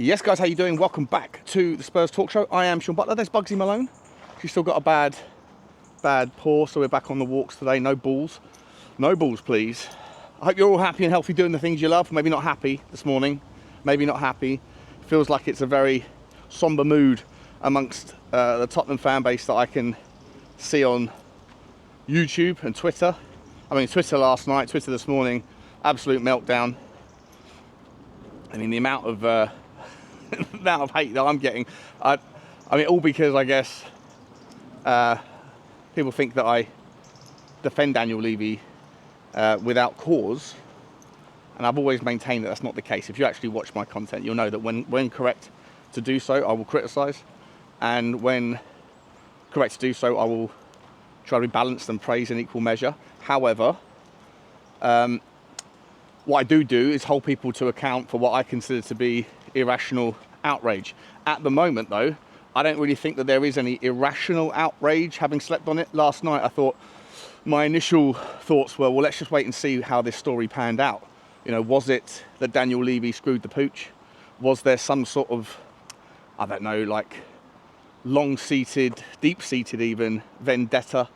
Yes, guys, how you doing? Welcome back to the Spurs Talk Show. I am Sean Butler. There's Bugsy Malone. She's still got a bad paw, so we're back on the walks today. No balls. No balls, please. I hope you're all happy and healthy doing the things you love. Maybe not happy this morning. Maybe not happy. Feels like it's a very somber mood amongst the Tottenham fan base that I can see on YouTube and Twitter. I mean, Twitter last night, Twitter this morning, absolute meltdown. I mean, the amount of hate that I'm getting, I mean, all because I guess people think that I defend Daniel Levy without cause, and I've always maintained that that's not the case. If you actually watch my content, you'll know that when correct to do so, I will criticise, and when correct to do so, I will try to be balanced and praise in equal measure. However, what I do is hold people to account for what I consider to be irrational outrage. At the moment, though, I don't really think that there is any irrational outrage. Having slept on it last night, I thought my initial thoughts were, well, let's just wait and see how this story panned out. You know, was it that Daniel Levy screwed the pooch? Was there some sort of, I don't know, like long-seated, deep-seated even, vendetta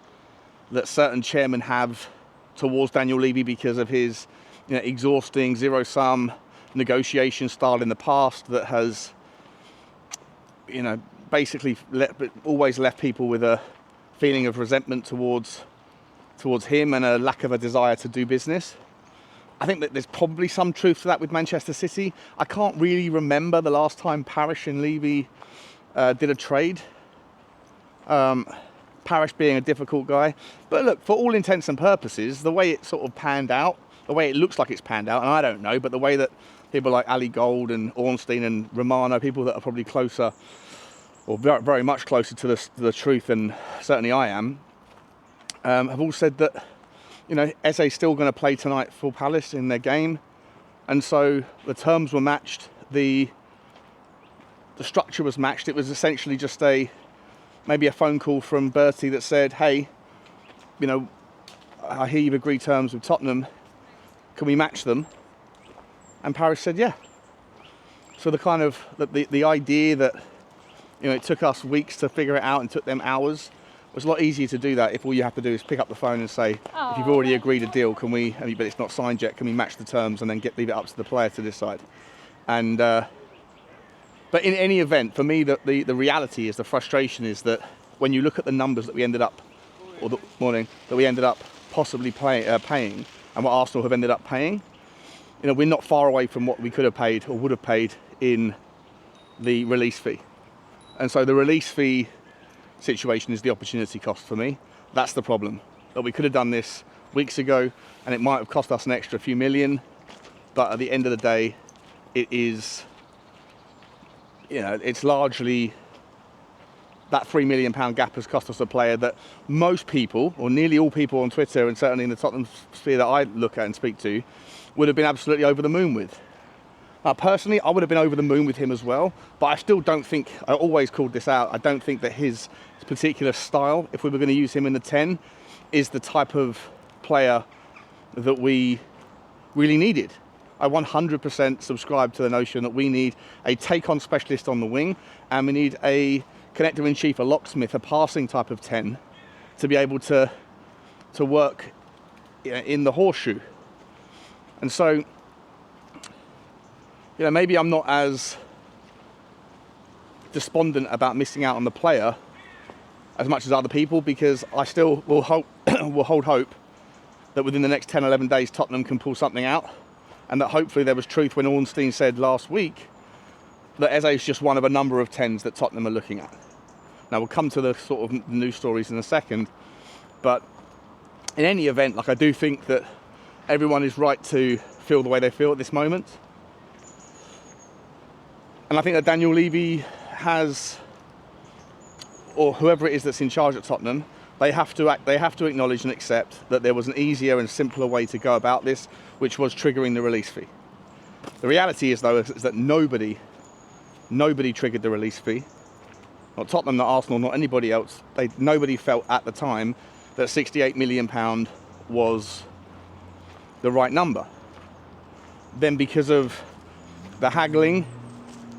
that certain chairmen have towards Daniel Levy because of his, you know, exhausting zero-sum negotiation style in the past that has, you know, basically always left people with a feeling of resentment towards him and a lack of a desire to do business. I think that there's probably some truth to that with Manchester City. I can't really remember the last time Parish and Levy did a trade. Parish being a difficult guy. But look, for all intents and purposes, the way it sort of panned out, the way it looks like it's panned out, and I don't know, but the way that people like Ali Gold and Ornstein and Romano, people that are probably closer, or very, very much closer to the truth than certainly I am, have all said that, you know, Eze's still going to play tonight for Palace in their game, and so the terms were matched, the structure was matched. It was essentially just maybe a phone call from Bertie that said, hey, you know, I hear you've agreed terms with Tottenham, can we match them? And Paris said, yeah. So the idea that, you know, it took us weeks to figure it out and took them hours, was a lot easier to do that if all you have to do is pick up the phone and say, if you've already agreed a deal, can we, but it's not signed yet, can we match the terms and then leave it up to the player to decide? And but in any event, for me, the reality is, the frustration is that when you look at the numbers that we ended up, or the morning, that we ended up possibly paying, and what Arsenal have ended up paying, you know, we're not far away from what we could have paid or would have paid in the release fee. And so the release fee situation is the opportunity cost for me. That's the problem. That we could have done this weeks ago and it might have cost us an extra few million, but at the end of the day, it is, you know, it's largely that £3 million gap has cost us a player that most people, or nearly all people on Twitter, and certainly in the Tottenham sphere that I look at and speak to, would have been absolutely over the moon with. Personally, I would have been over the moon with him as well, but I still don't think, I always called this out, I don't think that his particular style, if we were going to use him in the 10, is the type of player that we really needed. I 100% subscribe to the notion that we need a take-on specialist on the wing, and we need a connector-in-chief, a locksmith, a passing type of 10 to be able to work in the horseshoe. And so, you know, maybe I'm not as despondent about missing out on the player as much as other people, because I still will hold hope that within the next 10, 11 days Tottenham can pull something out, and that hopefully there was truth when Ornstein said last week that Eze is just one of a number of 10s that Tottenham are looking at. Now we'll come to the sort of news stories in a second, but in any event, like, I do think that everyone is right to feel the way they feel at this moment. And I think that Daniel Levy has, or whoever it is that's in charge at Tottenham, they have to acknowledge and accept that there was an easier and simpler way to go about this, which was triggering the release fee. The reality is, though, is that nobody triggered the release fee. Not Tottenham, not Arsenal, not anybody else. Nobody felt at the time that £68 million was the right number. Then, because of the haggling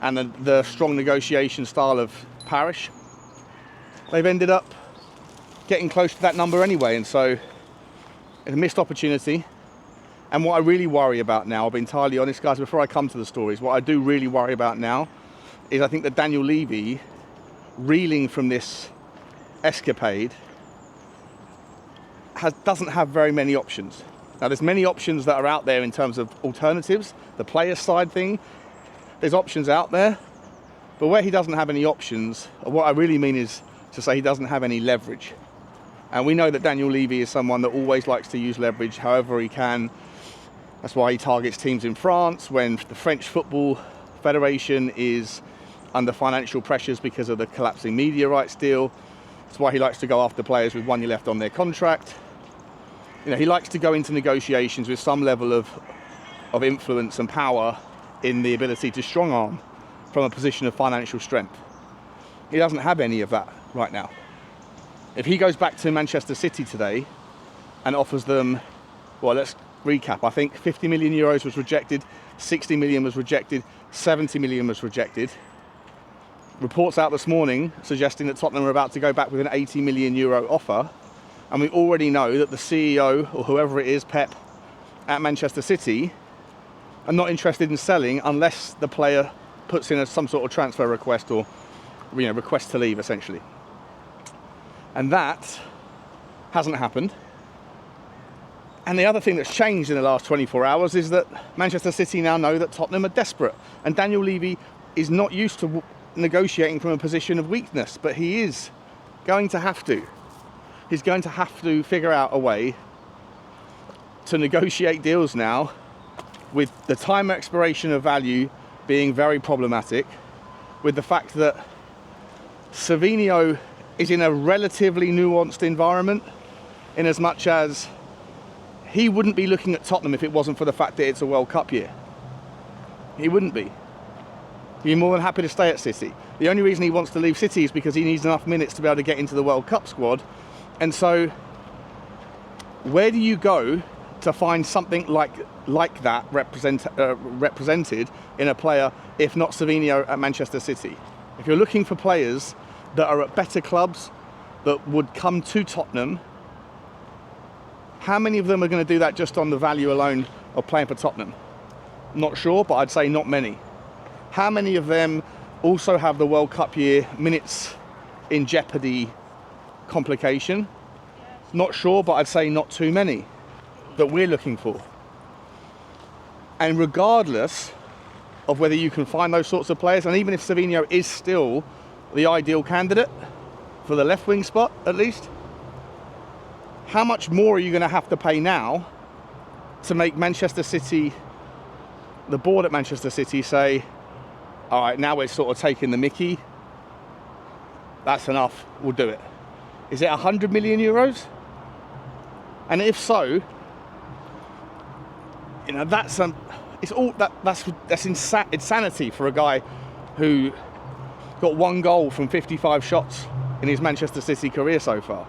and the strong negotiation style of Parish, they've ended up getting close to that number anyway. And so it's a missed opportunity. And what I really worry about now, I'll be entirely honest, guys, before I come to the stories, what I do really worry about now is I think that Daniel Levy, reeling from this escapade, doesn't have very many options. Now, there's many options that are out there in terms of alternatives, the player side thing. There's options out there, but where he doesn't have any options, what I really mean is to say he doesn't have any leverage. And we know that Daniel Levy is someone that always likes to use leverage however he can. That's why he targets teams in France when the French Football Federation is under financial pressures because of the collapsing media rights deal. That's why he likes to go after players with 1 year left on their contract. You know, he likes to go into negotiations with some level of influence and power in the ability to strong arm from a position of financial strength. He doesn't have any of that right now. If he goes back to Manchester City today and offers them, well, let's recap. I think 50 million euros was rejected, 60 million was rejected, 70 million was rejected. Reports out this morning suggesting that Tottenham are about to go back with an 80 million euro offer. And we already know that the CEO, or whoever it is, Pep, at Manchester City, are not interested in selling unless the player puts in some sort of transfer request or, you know, request to leave, essentially. And that hasn't happened. And the other thing that's changed in the last 24 hours is that Manchester City now know that Tottenham are desperate. And Daniel Levy is not used to negotiating from a position of weakness, but he is going to have to. He's going to have to figure out a way to negotiate deals now, with the time expiration of value being very problematic, with the fact that Savinho is in a relatively nuanced environment, in as much as he wouldn't be looking at Tottenham if it wasn't for the fact that it's a World Cup year. He wouldn't be. He'd be more than happy to stay at City. The only reason he wants to leave City is because he needs enough minutes to be able to get into the World Cup squad. And so, where do you go to find something like that represented in a player, if not Savinho at Manchester City? If you're looking for players that are at better clubs that would come to Tottenham, how many of them are going to do that just on the value alone of playing for Tottenham? Not sure, but I'd say not many. How many of them also have the World Cup year minutes in jeopardy complication? Not sure, but I'd say not too many that we're looking for. And regardless of whether you can find those sorts of players, and even if Savinho is still the ideal candidate for the left wing spot at least, how much more are you going to have to pay now to make Manchester City, the board at Manchester City, say, all right, now we're sort of taking the Mickey, that's enough, we'll do it? Is it 100 million euros? And if so, you know, that's insanity for a guy who got 1 goal from 55 shots in his Manchester City career so far.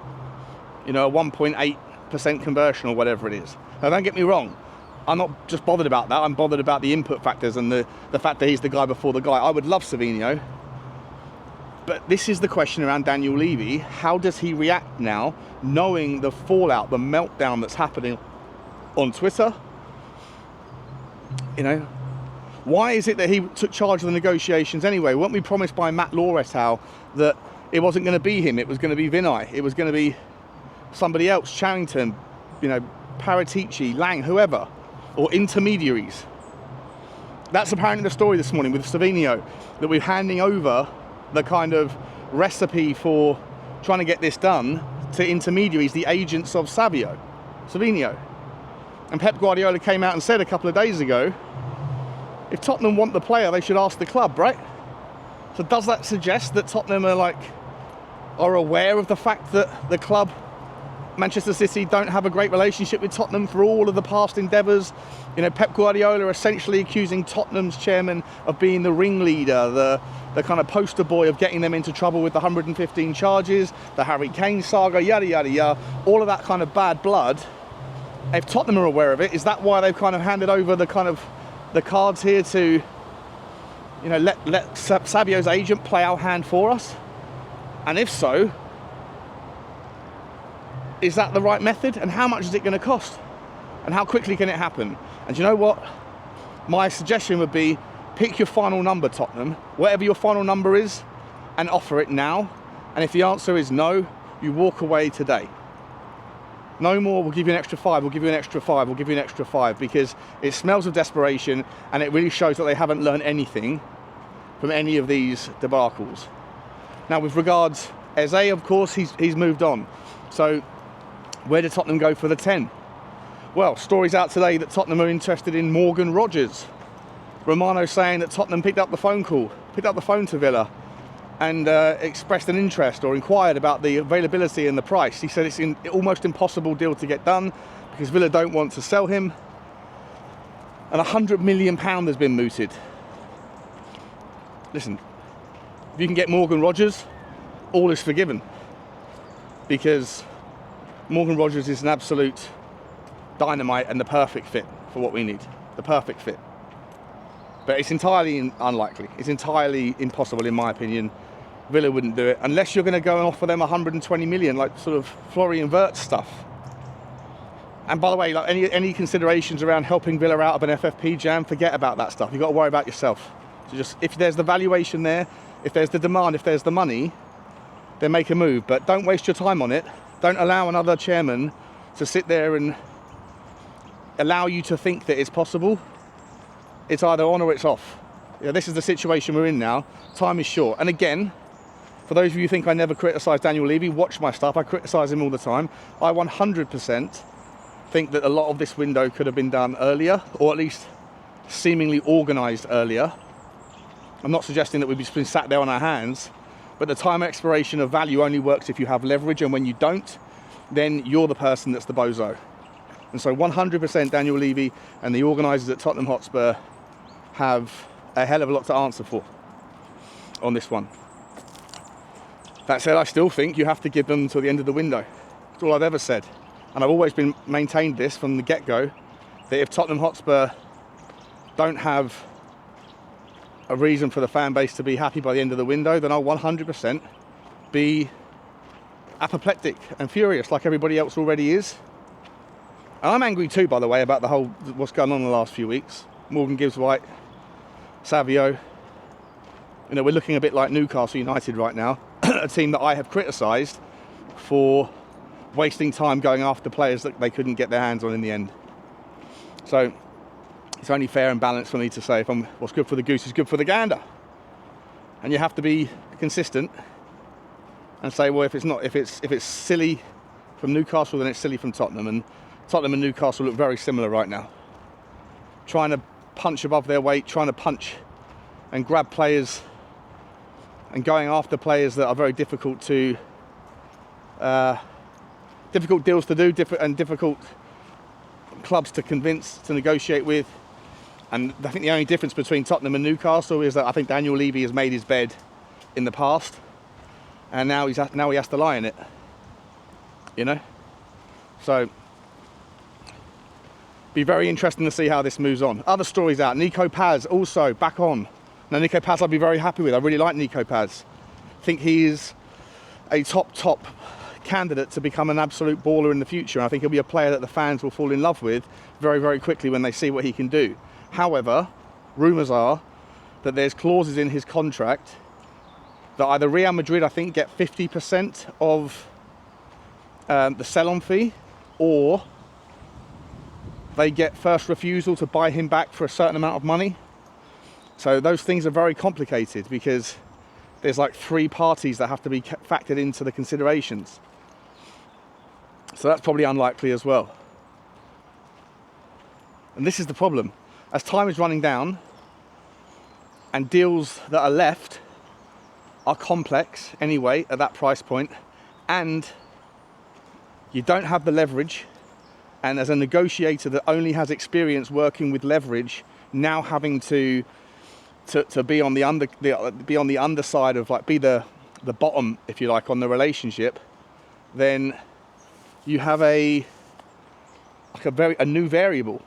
You know, a 1.8% conversion or whatever it is. Now, don't get me wrong, I'm not just bothered about that. I'm bothered about the input factors and the fact that he's the guy before the guy. I would love Savinho. But this is the question around Daniel Levy. How does he react now, knowing the fallout, the meltdown that's happening on Twitter? You know, why is it that he took charge of the negotiations anyway? Weren't we promised by Matt Law et al. That it wasn't going to be him, it was going to be Vinay, it was going to be somebody else, Charrington, you know, Paratici, Lang, whoever, or intermediaries? That's apparently the story this morning with Savinho, that we're handing over the kind of recipe for trying to get this done to intermediaries, the agents of Savinho. And Pep Guardiola came out and said a couple of days ago, if Tottenham want the player, they should ask the club, right? So does that suggest that Tottenham are aware of the fact that the club, Manchester City, don't have a great relationship with Tottenham for all of the past endeavours? You know, Pep Guardiola essentially accusing Tottenham's chairman of being the ringleader, the kind of poster boy of getting them into trouble with the 115 charges, the Harry Kane saga, yada, yada, yada, all of that kind of bad blood. If Tottenham are aware of it, is that why they've kind of handed over the cards here to, you you know, let Savio's agent play our hand for us? And if so, is that the right method? And how much is it going to cost? And how quickly can it happen? And you know what? My suggestion would be, pick your final number, Tottenham, whatever your final number is, and offer it now. And if the answer is no, you walk away today. No more, we'll give you an extra 5, we'll give you an extra 5, we'll give you an extra 5, because it smells of desperation, and it really shows that they haven't learned anything from any of these debacles. Now, with regards Eze, of course, he's moved on. So where did Tottenham go for the 10? Well, stories out today that Tottenham are interested in Morgan Rogers. Romero saying that Tottenham picked up the phone to Villa and expressed an interest or inquired about the availability and the price. He said it's an almost impossible deal to get done because Villa don't want to sell him. And £100 million has been mooted. Listen, if you can get Morgan Rogers, all is forgiven, because Morgan Rogers is an absolute dynamite and the perfect fit for what we need. The perfect fit. But it's entirely unlikely. It's entirely impossible, in my opinion. Villa wouldn't do it unless you're going to go and offer them 120 million, like sort of Florian Wirtz stuff. And by the way, like any considerations around helping Villa out of an FFP jam, forget about that stuff. You've got to worry about yourself. So just, if there's the valuation there, if there's the demand, if there's the money, then make a move. But don't waste your time on it. Don't allow another chairman to sit there and allow you to think that it's possible. It's either on or it's off. Yeah, this is the situation we're in now. Time is short. And again, for those of you who think I never criticise Daniel Levy, watch my stuff. I criticise him all the time. I 100% think that a lot of this window could have been done earlier, or at least seemingly organised earlier. I'm not suggesting that we've just been sat there on our hands, but the time expiration of value only works if you have leverage, and when you don't, then you're the person that's the bozo. And so 100% Daniel Levy and the organisers at Tottenham Hotspur have a hell of a lot to answer for on this one. That said, I still think you have to give them until the end of the window. That's all I've ever said. And I've always maintained this from the get-go, that if Tottenham Hotspur don't have a reason for the fan base to be happy by the end of the window, then I'll 100% be apoplectic and furious like everybody else already is. And I'm angry too, by the way, about the whole what's going on in the last few weeks. Morgan Gibbs-White, Savinho. You know, we're looking a bit like Newcastle United right now, a team that I have criticised for wasting time going after players that they couldn't get their hands on in the end. So it's only fair and balanced for me to say, what's good for the goose is good for the gander. And you have to be consistent and say, well, if it's silly from Newcastle, then it's silly from Tottenham. And Tottenham and Newcastle look very similar right now. Trying to punch above their weight, trying to punch and grab players and going after players that are very difficult to, difficult deals to do, and difficult clubs to convince, to negotiate with. And I think the only difference between Tottenham and Newcastle is that I think Daniel Levy has made his bed in the past, and now he has to lie in it. You know, so be very interesting to see how this moves on. Other stories out. Nico Paz also back on. Now, Nico Paz I'll be very happy with. I really like Nico Paz. I think he is a top candidate to become an absolute baller in the future. And I think he'll be a player that the fans will fall in love with very, very quickly when they see what he can do. However, rumours are that there's clauses in his contract that either Real Madrid, I think, get 50% of the sell-on fee, or they get first refusal to buy him back for a certain amount of money. So those things are very complicated because there's like 3 parties that have to be factored into the considerations. So that's probably unlikely as well. And this is the problem. As time is running down and deals that are left are complex anyway at that price point, and you don't have the leverage, and as a negotiator that only has experience working with leverage, now having to be on the underside of, like, be the bottom, if you like, on the relationship, then you have a new variable.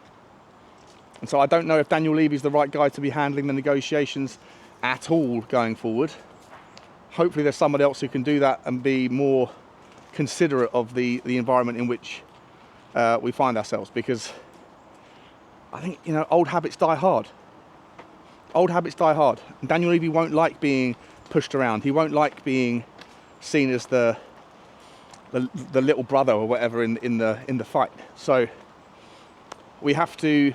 And so I don't know if Daniel Levy is the right guy to be handling the negotiations at all going forward. Hopefully there's somebody else who can do that and be more considerate of the environment in which we find ourselves, because I think, you know, old habits die hard. Old habits die hard. And Daniel Levy won't like being pushed around. He won't like being seen as the little brother or whatever in the fight. So we have to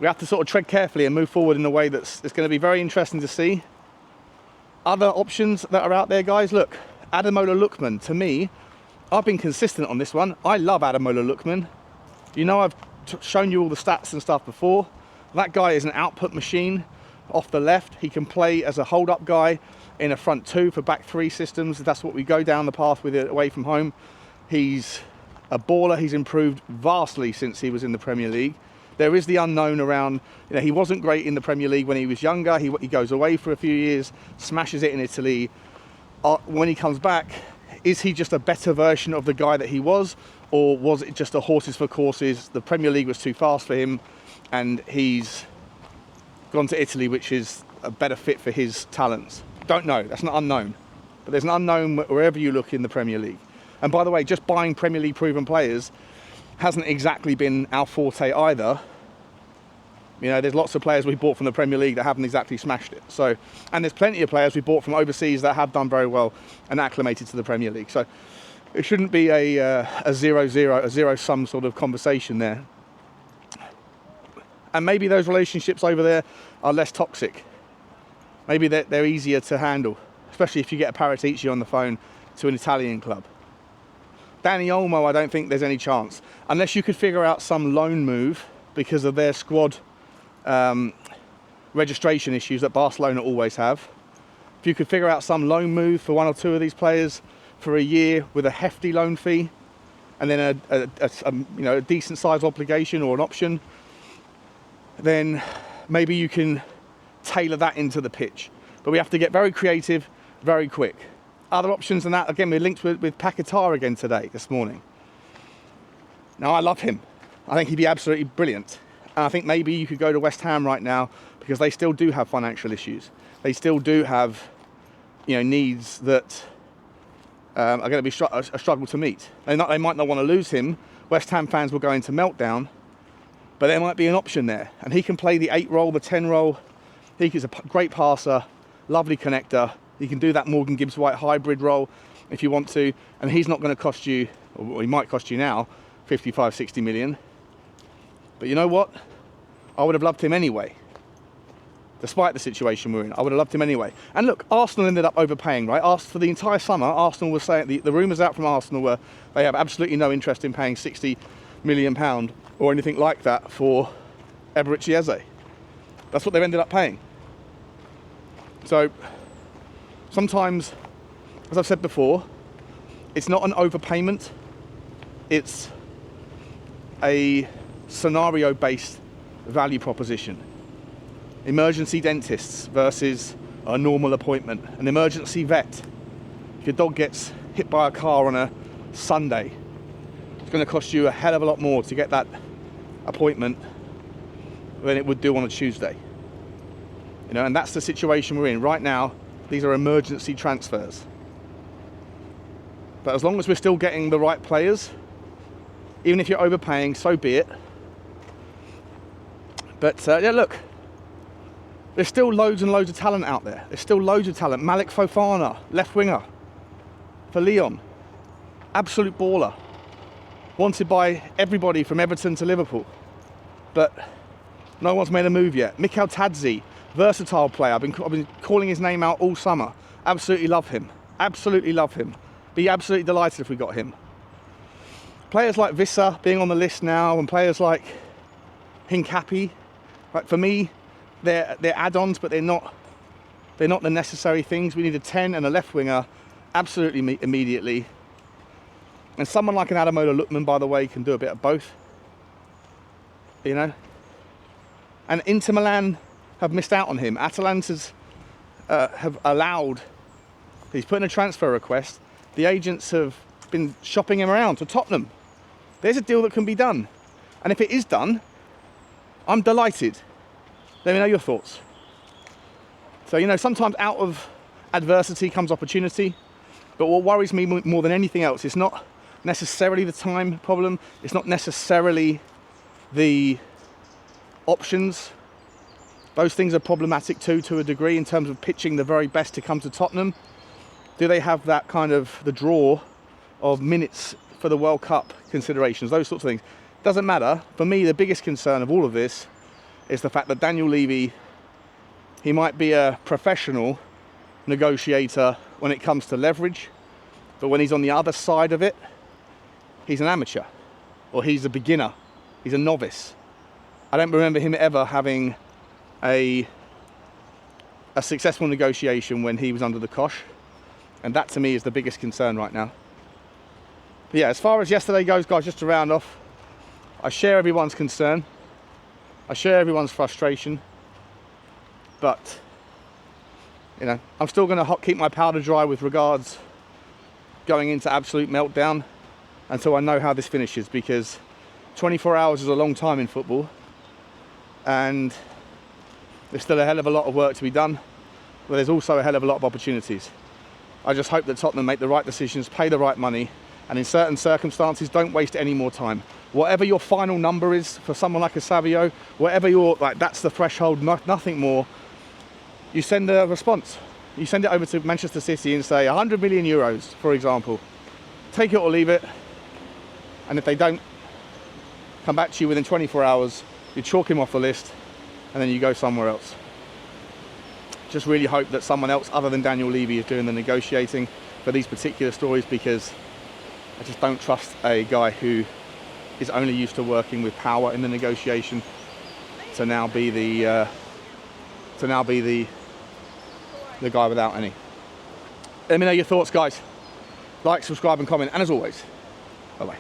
sort of tread carefully and move forward in a way that's going to be very interesting to see. Other options that are out there, guys, look, Ademola Lookman, to me, I've been consistent on this one. I love Ademola Lookman. You know, I've shown you all the stats and stuff before. That guy is an output machine off the left. He can play as a hold-up guy in a front two for back three systems. That's what we go down the path with it away from home. He's a baller. He's improved vastly since he was in the Premier League. There is the unknown around, you know, he wasn't great in the Premier League when he was younger. He goes away for a few years, smashes it in Italy. When he comes back, is he just a better version of the guy that he was? Or was it just a horses for courses? The Premier League was too fast for him and he's gone to Italy, which is a better fit for his talents. Don't know, that's not unknown. But there's an unknown wherever you look in the Premier League. And by the way, just buying Premier League proven players hasn't exactly been our forte either. You know, there's lots of players we bought from the Premier League that haven't exactly smashed it. So, and there's plenty of players we bought from overseas that have done very well and acclimated to the Premier League. So it shouldn't be a zero-sum sort of conversation there. And maybe those relationships over there are less toxic. Maybe they're easier to handle, especially if you get a Paratici on the phone to an Italian club. Dani Olmo, I don't think there's any chance. Unless you could figure out some loan move because of their squad registration issues that Barcelona always have. If you could figure out some loan move for one or two of these players for a year with a hefty loan fee and then a decent size obligation or an option, then maybe you can tailor that into the pitch. But we have to get very creative, very quick. Other options than that, again, we're linked with Pape Matar again this morning. Now, I love him. I think he'd be absolutely brilliant. And I think maybe you could go to West Ham right now because they still do have financial issues. They still do have, you know, needs that are going to be a struggle to meet. They might not want to lose him. West Ham fans will go into meltdown. But there might be an option there. And he can play the 8 role, the 10 role. He's a great passer, lovely connector. He can do that Morgan Gibbs-White hybrid role if you want to. And he's not going to cost you, or he might cost you now, 55, 60 million. But you know what? I would have loved him anyway. Despite the situation we're in, I would have loved him anyway. And look, Arsenal ended up overpaying, right? For the entire summer, Arsenal was saying, the rumours out from Arsenal were they have absolutely no interest in paying £60 million or anything like that for Eberechi Eze. That's what they've ended up paying. So sometimes, as I've said before, it's not an overpayment, it's a scenario-based value proposition. Emergency dentists versus a normal appointment. An emergency vet. If your dog gets hit by a car on a Sunday, it's going to cost you a hell of a lot more to get that appointment than it would do on a Tuesday. You know, and that's the situation we're in right now. These are emergency transfers. But as long as we're still getting the right players, even if you're overpaying, so be it. But yeah, look, there's still loads and loads of talent out there. There's still loads of talent. Malik Fofana, left winger for Lyon. Absolute baller. Wanted by everybody from Everton to Liverpool. But no one's made a move yet. Mikel Tadzi, versatile player. I've been calling his name out all summer. Absolutely love him. Absolutely love him. Be absolutely delighted if we got him. Players like Vissa being on the list now, and players like Hincapie, right, for me, they're add-ons, but they're not the necessary things. We need a 10 and a left winger absolutely immediately. And someone like an Ademola Lookman, by the way, can do a bit of both. You know? And Inter Milan have missed out on him. Atalanta's have allowed, he's put in a transfer request. The agents have been shopping him around to Tottenham. There's a deal that can be done. And if it is done, I'm delighted. Let me know your thoughts. So, you know, sometimes out of adversity comes opportunity. But what worries me more than anything else, it's not necessarily the time problem. It's not necessarily the options. Those things are problematic too, to a degree, in terms of pitching the very best to come to Tottenham. Do they have that kind of the draw of minutes for the World Cup considerations, those sorts of things? Doesn't matter. For me, the biggest concern of all of this is the fact that Daniel Levy, he might be a professional negotiator when it comes to leverage, but when he's on the other side of it, he's an amateur, or he's a beginner, he's a novice. I don't remember him ever having a successful negotiation when he was under the cosh, and that to me is the biggest concern right now. But yeah, as far as yesterday goes, guys, just to round off, I share everyone's concern, I share everyone's frustration, but you know, I'm still going to keep my powder dry with regards going into absolute meltdown until I know how this finishes, because 24 hours is a long time in football, and there's still a hell of a lot of work to be done, but there's also a hell of a lot of opportunities. I just hope that Tottenham make the right decisions, pay the right money, and in certain circumstances don't waste any more time. Whatever your final number is for someone like a Savinho, whatever your, like, that's the threshold, nothing more, you send a response. You send it over to Manchester City and say 100 million euros, for example. Take it or leave it, and if they don't come back to you within 24 hours, you chalk him off the list, and then you go somewhere else. Just really hope that someone else other than Daniel Levy is doing the negotiating for these particular stories, because I just don't trust a guy who is only used to working with power in the negotiation to now be the guy without any. Let me know your thoughts, guys. Like, subscribe and comment, and as always, bye bye.